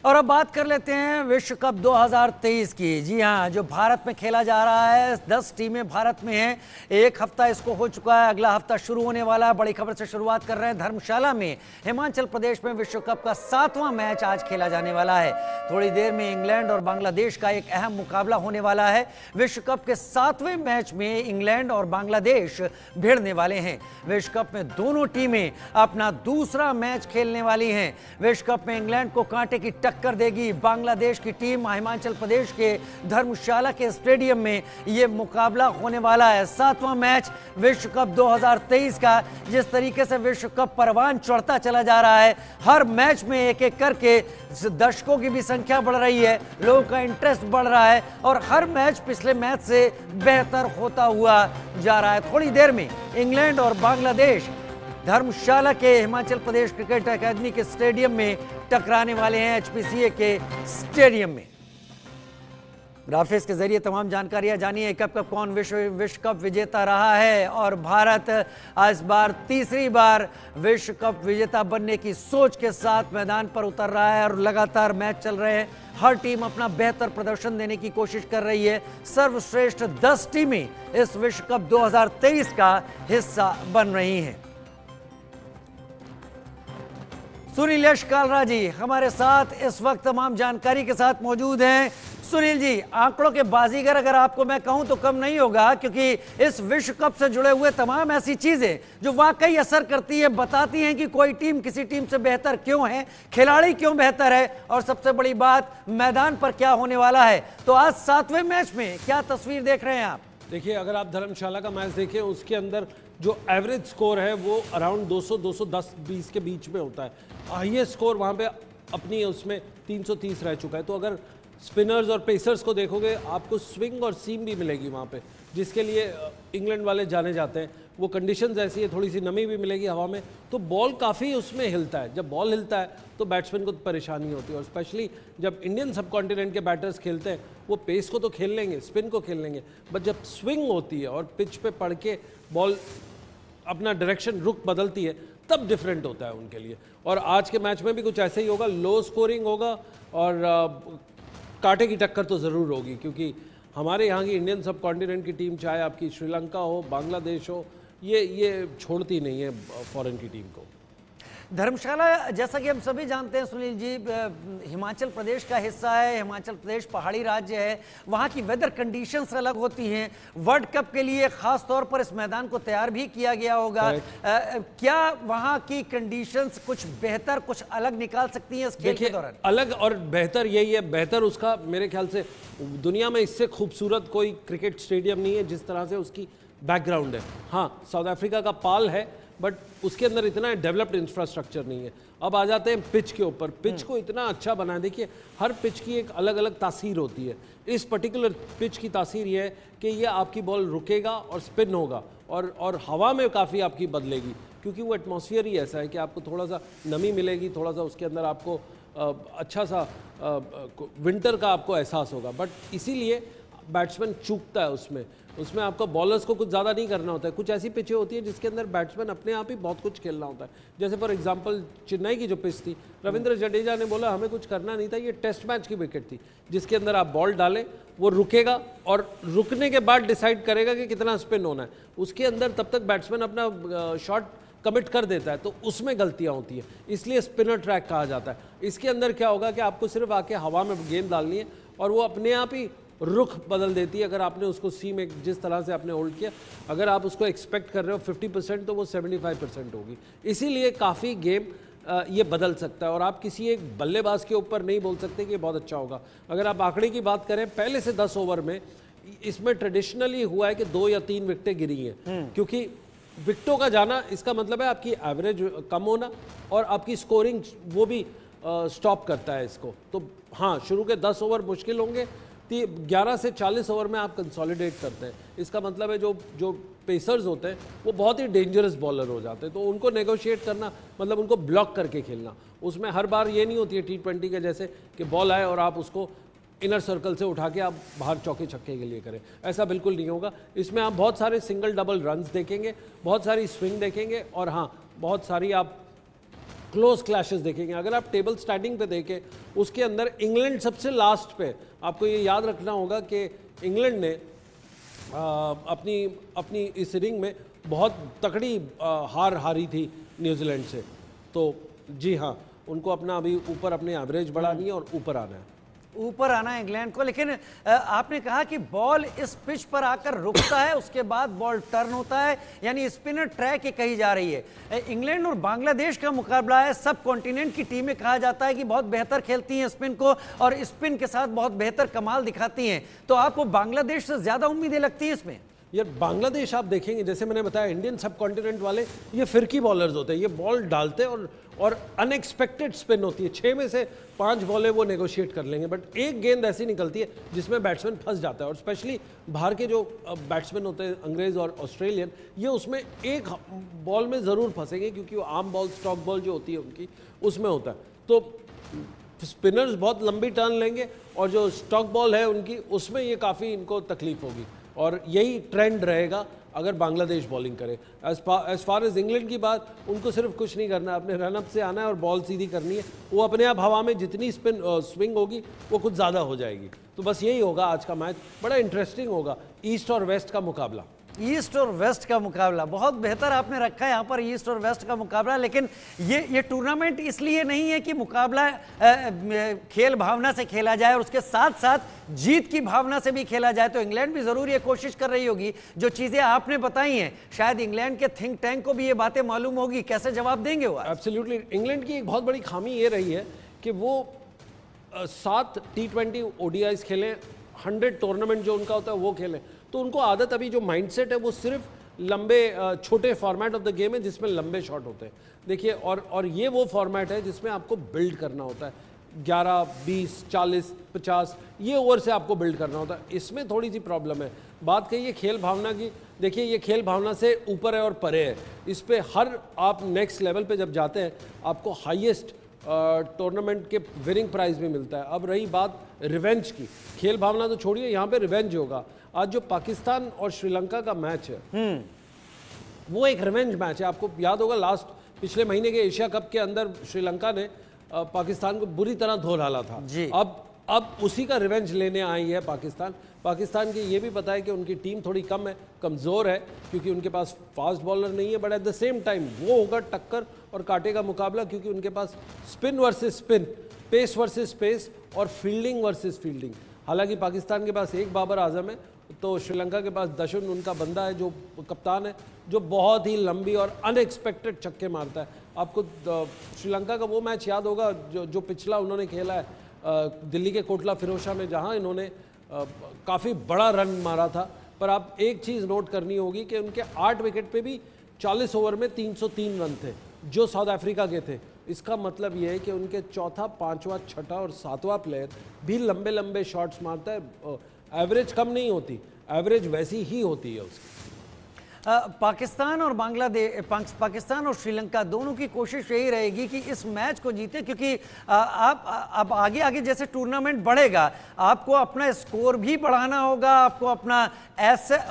और अब बात कर लेते हैं विश्व कप 2023 की। जी हाँ, जो भारत में खेला जा रहा है, 10 टीमें भारत में हैं। एक हफ्ता इसको हो चुका है, अगला हफ्ता शुरू होने वाला है। बड़ी खबर से शुरुआत कर रहे हैं। धर्मशाला में हिमाचल प्रदेश में विश्व कप का 7वां मैच आज खेला जाने वाला है। थोड़ी देर में इंग्लैंड और बांग्लादेश का एक अहम मुकाबला होने वाला है। विश्व कप के 7वें मैच में इंग्लैंड और बांग्लादेश भिड़ने वाले हैं। विश्व कप में दोनों टीमें अपना दूसरा मैच खेलने वाली हैं। विश्व कप में इंग्लैंड को कांटे की टक्कर देगी बांग्लादेश की टीम। हिमाचल प्रदेश के धर्मशाला के स्टेडियम में यह मुकाबला होने वाला है। 7वां मैच विश्व कप 2023 का। जिस तरीके से विश्व कप परवान चढ़ता चला जा रहा है, हर मैच में एक एक करके दर्शकों की भी संख्या बढ़ रही है, लोगों का इंटरेस्ट बढ़ रहा है और हर मैच पिछले मैच से बेहतर होता हुआ जा रहा है। थोड़ी देर में इंग्लैंड और बांग्लादेश धर्मशाला के हिमाचल प्रदेश क्रिकेट अकादमी के स्टेडियम में टकराने वाले हैं, एचपीसीए के स्टेडियम में। ग्राफिक्स के जरिए तमाम जानकारियां जानिए कब कब कौन विश्व कप विजेता रहा है और भारत इस बार तीसरी बार विश्व कप विजेता बनने की सोच के साथ मैदान पर उतर रहा है और लगातार मैच चल रहे हैं। हर टीम अपना बेहतर प्रदर्शन देने की कोशिश कर रही है। सर्वश्रेष्ठ 10 टीमें इस विश्व कप 2023 का हिस्सा बन रही हैं। सुनील यश कालरा जी हमारे साथ इस वक्त तमाम जानकारी के साथ मौजूद हैं। सुनील जी, आंकड़ों के बाजीगर अगर आपको मैं कहूं तो कम नहीं होगा, क्योंकि इस विश्व कप से जुड़े हुए तमाम ऐसी चीजें जो वाकई असर करती है, बताती हैं कि कोई टीम किसी टीम से बेहतर क्यों है, खिलाड़ी क्यों बेहतर है और सबसे बड़ी बात मैदान पर क्या होने वाला है। तो आज 7वें मैच में क्या तस्वीर देख रहे हैं आप? देखिए, अगर आप धर्मशाला का मैच देखें, उसके अंदर जो एवरेज स्कोर है वो अराउंड 200-210-20 के बीच में होता है। हाईएस्ट स्कोर वहाँ पे अपनी उसमें 330 रह चुका है। तो अगर स्पिनर्स और पेसर्स को देखोगे, आपको स्विंग और सीम भी मिलेगी वहाँ पे, जिसके लिए इंग्लैंड वाले जाने जाते हैं। वो कंडीशंस ऐसी है, थोड़ी सी नमी भी मिलेगी हवा में, तो बॉल काफ़ी उसमें हिलता है। जब बॉल हिलता है तो बैट्समैन को परेशानी होती है, और स्पेशली जब इंडियन सब कॉन्टिनेंट के बैटर्स खेलते हैं, वो पेस को तो खेल लेंगे, स्पिन को खेल लेंगे, बट जब स्विंग होती है और पिच पे पड़ के बॉल अपना डायरेक्शन रुख बदलती है, तब डिफरेंट होता है उनके लिए। और आज के मैच में भी कुछ ऐसे ही होगा, लो स्कोरिंग होगा और कांटे की टक्कर तो ज़रूर होगी, क्योंकि हमारे यहाँ की इंडियन सब कॉन्टिनेंट की टीम, चाहे आपकी श्रीलंका हो, बांग्लादेश हो, ये छोड़ती नहीं है फॉरेन की टीम को। धर्मशाला, जैसा कि हम सभी जानते हैं सुनील जी, हिमाचल प्रदेश का हिस्सा है। हिमाचल प्रदेश पहाड़ी राज्य है, वहाँ की वेदर कंडीशंस अलग होती हैं। वर्ल्ड कप के लिए खास तौर पर इस मैदान को तैयार भी किया गया होगा। क्या वहाँ की कंडीशंस कुछ बेहतर, कुछ अलग निकाल सकती हैं इस खेल के दौरान? अलग और बेहतर यही है, बेहतर उसका मेरे ख्याल से दुनिया में इससे खूबसूरत कोई क्रिकेट स्टेडियम नहीं है जिस तरह से उसकी बैकग्राउंड है। हाँ, साउथ अफ्रीका का पाल है, बट उसके अंदर इतना डेवलप्ड इंफ्रास्ट्रक्चर नहीं है। अब आ जाते हैं पिच के ऊपर। पिच को इतना अच्छा बनाया, देखिए हर पिच की एक अलग अलग तासीर होती है। इस पर्टिकुलर पिच की तासीर ये है कि ये आपकी बॉल रुकेगा और स्पिन होगा और हवा में काफ़ी आपकी बदलेगी, क्योंकि वो एटमॉस्फेयर ही ऐसा है कि आपको थोड़ा सा नमी मिलेगी, थोड़ा सा उसके अंदर आपको अच्छा सा विंटर का आपको एहसास होगा। बट इसीलिए बैट्समैन चूकता है उसमें आपको बॉलर्स को कुछ ज़्यादा नहीं करना होता है। कुछ ऐसी पिचें होती है जिसके अंदर बैट्समैन अपने आप ही बहुत कुछ खेलना होता है। जैसे फॉर एग्जांपल चेन्नई की जो पिच थी, रविंद्र जडेजा ने बोला हमें कुछ करना नहीं था, ये टेस्ट मैच की विकेट थी जिसके अंदर आप बॉल डालें, वो रुकेगा और रुकने के बाद डिसाइड करेगा कि कितना स्पिन होना है। उसके अंदर तब तक बैट्समैन अपना शॉट कमिट कर देता है, तो उसमें गलतियाँ होती है, इसलिए स्पिनर ट्रैक कहा जाता है। इसके अंदर क्या होगा कि आपको सिर्फ आके हवा में गेंद डालनी है और वो अपने आप ही रुख बदल देती है। अगर आपने उसको सी में जिस तरह से आपने होल्ड किया, अगर आप उसको एक्सपेक्ट कर रहे हो 50%, तो वो 75% होगी। इसीलिए काफ़ी गेम ये बदल सकता है और आप किसी एक बल्लेबाज के ऊपर नहीं बोल सकते कि ये बहुत अच्छा होगा। अगर आप आंकड़े की बात करें, पहले से 10 ओवर में इसमें ट्रेडिशनली हुआ है कि 2 या 3 विकेटें गिरी हैं, क्योंकि विकेटों का जाना इसका मतलब है आपकी एवरेज कम होना और आपकी स्कोरिंग वो भी स्टॉप करता है इसको। तो हाँ, शुरू के 10 ओवर मुश्किल होंगे, 11 से 40 ओवर में आप कंसोलिडेट करते हैं। इसका मतलब है जो पेसर्स होते हैं वो बहुत ही डेंजरस बॉलर हो जाते हैं, तो उनको नेगोशिएट करना मतलब उनको ब्लॉक करके खेलना। उसमें हर बार ये नहीं होती है T20 के जैसे कि बॉल आए और आप उसको इनर सर्कल से उठा के आप बाहर चौके छक्के के लिए करें, ऐसा बिल्कुल नहीं होगा। इसमें आप बहुत सारे सिंगल डबल रन्स देखेंगे, बहुत सारी स्विंग देखेंगे और हाँ, बहुत सारी आप क्लोज क्लैशेस देखेंगे। अगर आप टेबल स्टैंडिंग पे देखें, उसके अंदर इंग्लैंड सबसे लास्ट पे। आपको ये याद रखना होगा कि इंग्लैंड ने अपनी इस इनिंग में बहुत तकड़ी हार हारी थी न्यूजीलैंड से। तो जी हाँ, उनको अपना अभी ऊपर अपने एवरेज बढ़ानी है और ऊपर आना है, ऊपर आना है इंग्लैंड को। लेकिन आपने कहा कि बॉल इस पिच पर आकर रुकता है, उसके बाद बॉल टर्न होता है, यानी स्पिनर ट्रैक ये कही जा रही है। इंग्लैंड और बांग्लादेश का मुकाबला है। सब कॉन्टिनेंट की टीमें कहा जाता है कि बहुत बेहतर खेलती हैं स्पिन को और स्पिन के साथ बहुत बेहतर कमाल दिखाती हैं। तो आपको बांग्लादेश से ज्यादा उम्मीदें लगती हैं इसमें? यार बांग्लादेश आप देखेंगे, जैसे मैंने बताया, इंडियन सब कॉन्टिनेंट वाले ये फिरकी बॉलर्स होते हैं। ये बॉल डालते हैं और अनएक्सपेक्टेड स्पिन होती है। 6 में से 5 बॉलें वो नेगोशिएट कर लेंगे, बट एक गेंद ऐसी निकलती है जिसमें बैट्समैन फंस जाता है। और स्पेशली बाहर के जो बैट्समैन होते हैं, अंग्रेज और ऑस्ट्रेलियन, ये उसमें एक बॉल में ज़रूर फंसेंगे, क्योंकि वो आर्म बॉल, स्टॉक बॉल जो होती है उनकी, उसमें होता है। तो स्पिनर्स बहुत लंबी टर्न लेंगे और जो स्टॉक बॉल है उनकी, उसमें ये काफ़ी इनको तकलीफ होगी। और यही ट्रेंड रहेगा अगर बांग्लादेश बॉलिंग करे। एज फार एज इंग्लैंड की बात, उनको सिर्फ कुछ नहीं करना है, अपने रनअप से आना है और बॉल सीधी करनी है। वो अपने आप हवा में जितनी स्विंग होगी वो कुछ ज़्यादा हो जाएगी। तो बस यही होगा आज का मैच। बड़ा इंटरेस्टिंग होगा, ईस्ट और वेस्ट का मुकाबला। ईस्ट और वेस्ट का मुकाबला बहुत बेहतर आपने रखा है यहाँ पर, ईस्ट और वेस्ट का मुकाबला। लेकिन ये टूर्नामेंट इसलिए नहीं है कि मुकाबला खेल भावना से खेला जाए और उसके साथ साथ जीत की भावना से भी खेला जाए। तो इंग्लैंड भी जरूर ये कोशिश कर रही होगी। जो चीजें आपने बताई हैं, शायद इंग्लैंड के थिंक टैंक को भी ये बातें मालूम होगी। कैसे जवाब देंगे वो? एब्सोल्युटली। इंग्लैंड की एक बहुत बड़ी खामी ये रही है कि वो 7 T20 ODIs खेलें, 100 टूर्नामेंट जो उनका होता है वो खेलें। तो उनको आदत, अभी जो माइंडसेट है वो सिर्फ लंबे छोटे फॉर्मेट ऑफ द गेम है जिसमें लंबे शॉट होते हैं। देखिए, और ये वो फॉर्मेट है जिसमें आपको बिल्ड करना होता है। 11, 20, 40, 50 ये ओवर से आपको बिल्ड करना होता है। इसमें थोड़ी सी प्रॉब्लम है। बात कही है खेल भावना की, देखिए ये खेल भावना से ऊपर है और परे है। इस पर हर आप नेक्स्ट लेवल पे जब जाते हैं, आपको हाईएस्ट टूर्नामेंट के विनिंग प्राइज भी मिलता है। अब रही बात रिवेंज की, खेल भावना तो छोड़िए, यहाँ पे रिवेंज होगा। आज जो पाकिस्तान और श्रीलंका का मैच है वो एक रिवेंज मैच है। आपको याद होगा पिछले महीने के एशिया कप के अंदर श्रीलंका ने पाकिस्तान को बुरी तरह धो डाला था। अब उसी का रिवेंज लेने आई है पाकिस्तान की ये भी पता है कि उनकी टीम थोड़ी कम है, कमज़ोर है, क्योंकि उनके पास फास्ट बॉलर नहीं है। But at the same time वो होगा टक्कर और कांटे का मुकाबला, क्योंकि उनके पास spin versus spin, pace versus pace और फील्डिंग वर्सेस फील्डिंग। हालांकि पाकिस्तान के पास एक बाबर आजम है, तो श्रीलंका के पास दशुन उनका बंदा है जो कप्तान है, जो बहुत ही लंबी और अनएक्सपेक्टेड छक्के मारता है। आपको श्रीलंका का वो मैच याद होगा जो पिछला उन्होंने खेला है दिल्ली के कोटला फिरोशा में, जहां इन्होंने काफ़ी बड़ा रन मारा था। पर आप एक चीज़ नोट करनी होगी कि उनके 8 विकेट पे भी 40 ओवर में 303 रन थे जो साउथ अफ्रीका के थे। इसका मतलब ये है कि उनके चौथा, पांचवा, छठा और सातवां प्लेयर भी लंबे लंबे शॉट्स मारता है। एवरेज कम नहीं होती, एवरेज वैसी ही होती है उसकी। पाकिस्तान और पाकिस्तान और श्रीलंका दोनों की कोशिश यही रहेगी कि इस मैच को जीते, क्योंकि आप अब आगे आगे जैसे टूर्नामेंट बढ़ेगा, आपको अपना स्कोर भी बढ़ाना होगा, आपको अपना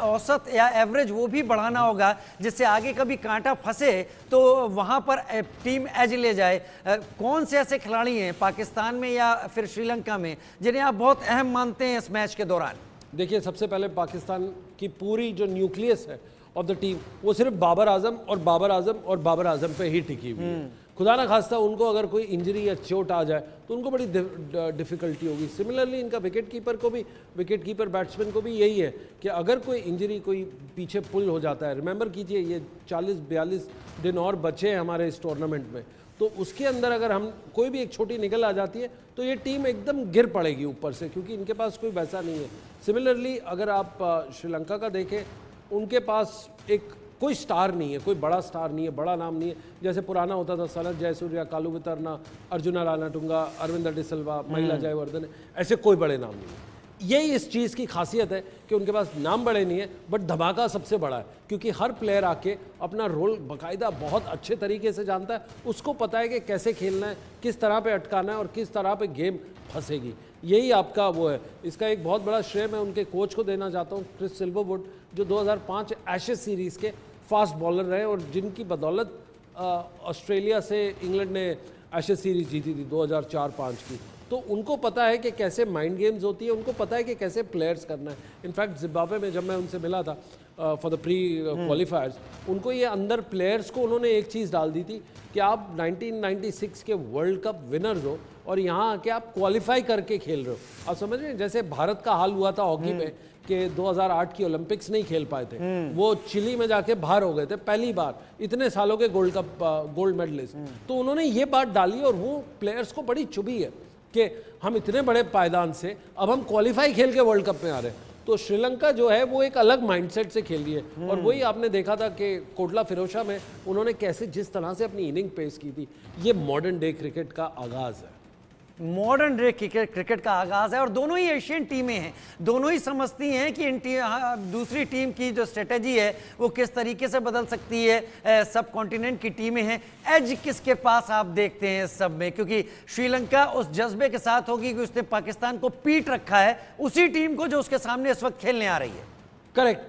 औसत या एवरेज वो भी बढ़ाना होगा, जिससे आगे कभी कांटा फंसे तो वहां पर टीम एज ले जाए। कौन से ऐसे खिलाड़ी हैं पाकिस्तान में या फिर श्रीलंका में जिन्हें आप बहुत अहम मानते हैं इस मैच के दौरान? देखिए, सबसे पहले पाकिस्तान की पूरी जो न्यूक्लियस है ऑफ द टीम, वो सिर्फ बाबर आजम और बाबर आजम और बाबर आजम पे ही टिकी हुई है। खुदा ना खास्ता उनको अगर कोई इंजरी या चोट आ जाए तो उनको बड़ी डिफिकल्टी होगी। सिमिलरली इनका विकेट कीपर बैट्समैन को भी यही है कि अगर कोई इंजरी, कोई पीछे पुल हो जाता है, रिमेंबर कीजिए ये 40-42 दिन और बचे हैं हमारे इस टूर्नामेंट में, तो उसके अंदर अगर हम कोई भी एक छोटी निकल आ जाती है तो ये टीम एकदम गिर पड़ेगी ऊपर से, क्योंकि इनके पास कोई वैसा नहीं है। सिमिलरली अगर आप श्रीलंका का देखें, उनके पास कोई स्टार नहीं है, कोई बड़ा स्टार नहीं है, बड़ा नाम नहीं है। जैसे पुराना होता था सनत जयसूर्या, कालू वितरना, अर्जुना रानाटुंगा, अरविंदर डिसिल्वा, महिला जयवर्धन, ऐसे कोई बड़े नाम नहीं है। यही इस चीज़ की खासियत है कि उनके पास नाम बड़े नहीं है, बट धमाका सबसे बड़ा है, क्योंकि हर प्लेयर आके अपना रोल बाकायदा बहुत अच्छे तरीके से जानता है। उसको पता है कि कैसे खेलना है, किस तरह पे अटकाना है और किस तरह पे गेम फंसेगी। यही आपका वो है। इसका एक बहुत बड़ा श्रेय मैं उनके कोच को देना चाहता हूँ, क्रिस सिल्वरवुड, जो 2005 एशेज सीरीज़ के फास्ट बॉलर रहे और जिनकी बदौलत ऑस्ट्रेलिया से इंग्लैंड ने एशेज सीरीज जीती थी 2004-5 की, तो उनको पता है कि कैसे माइंड गेम्स होती है, उनको पता है कि कैसे प्लेयर्स करना है। इनफैक्ट जिम्बाब्वे में जब मैं उनसे मिला था फॉर द प्री क्वालिफायर्स, उनको ये अंदर प्लेयर्स को उन्होंने एक चीज़ डाल दी थी कि आप 1996 के वर्ल्ड कप विनर्स हो और यहाँ आके आप क्वालिफाई करके खेल रहे हो। आप समझ रहे हैं, जैसे भारत का हाल हुआ था हॉकी में कि 2008 की ओलंपिक्स नहीं खेल पाए थे, वो चिली में जाके बाहर हो गए थे पहली बार, इतने सालों के गोल्ड कप गोल्ड मेडलिस्ट। तो उन्होंने ये बात डाली और वो प्लेयर्स को बड़ी चुभी है कि हम इतने बड़े पायदान से अब हम क्वालिफाई खेल के वर्ल्ड कप में आ रहे हैं। तो श्रीलंका जो है वो एक अलग माइंडसेट से खेल रही है, और वही आपने देखा था कि कोटला फिरोशा में उन्होंने कैसे जिस तरह से अपनी इनिंग पेश की थी। ये मॉडर्न डे क्रिकेट का आगाज है, मॉडर्न डे क्रिकेट का आगाज है। और दोनों ही एशियन टीमें हैं, दोनों ही समझती हैं कि दूसरी टीम की जो स्ट्रेटेजी है वो किस तरीके से बदल सकती है। सब कॉन्टिनेंट की टीमें हैं, एज किसके पास आप देखते हैं इस सब में, क्योंकि श्रीलंका उस जज्बे के साथ होगी कि उसने पाकिस्तान को पीट रखा है, उसी टीम को जो उसके सामने इस वक्त खेलने आ रही है। करेक्ट,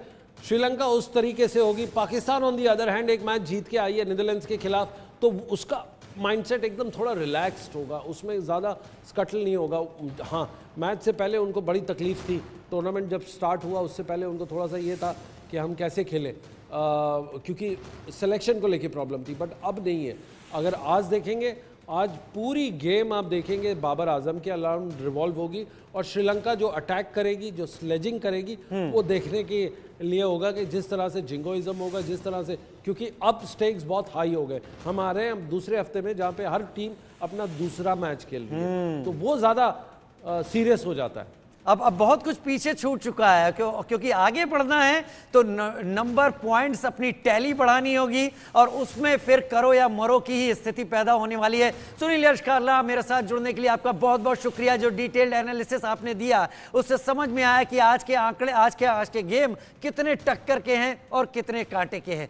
श्रीलंका उस तरीके से होगी। Pakistan on the other hand एक मैच जीत के आई है नीदरलैंड्स के खिलाफ, तो उसका माइंडसेट एकदम थोड़ा रिलैक्स्ड होगा, उसमें ज़्यादा स्कटल नहीं होगा। हाँ, मैच से पहले उनको बड़ी तकलीफ थी, टूर्नामेंट जब स्टार्ट हुआ उससे पहले उनको थोड़ा सा ये था कि हम कैसे खेलें, क्योंकि सिलेक्शन को लेके प्रॉब्लम थी, बट अब नहीं है। अगर आज देखेंगे, आज पूरी गेम आप देखेंगे बाबर आजम के अराउंड रिवॉल्व होगी, और श्रीलंका जो अटैक करेगी, जो स्लेजिंग करेगी, वो देखने के लिए होगा कि जिस तरह से जिंगोइज्म होगा, जिस तरह से, क्योंकि अब स्टेक्स बहुत हाई हो गए। हम आ रहे हैं दूसरे हफ्ते में जहाँ पे हर टीम अपना दूसरा मैच खेल रही है, तो वो ज़्यादा सीरियस हो जाता है। अब बहुत कुछ पीछे छूट चुका है, क्योंकि आगे बढ़ना है तो नंबर पॉइंट्स अपनी टैली बढ़ानी होगी, और उसमें फिर करो या मरो की ही स्थिति पैदा होने वाली है। सुनील यशकारला, मेरे साथ जुड़ने के लिए आपका बहुत बहुत शुक्रिया। जो डिटेल्ड एनालिसिस आपने दिया उससे समझ में आया कि आज के आंकड़े, आज के गेम कितने टक्कर के हैं और कितने कांटे के हैं।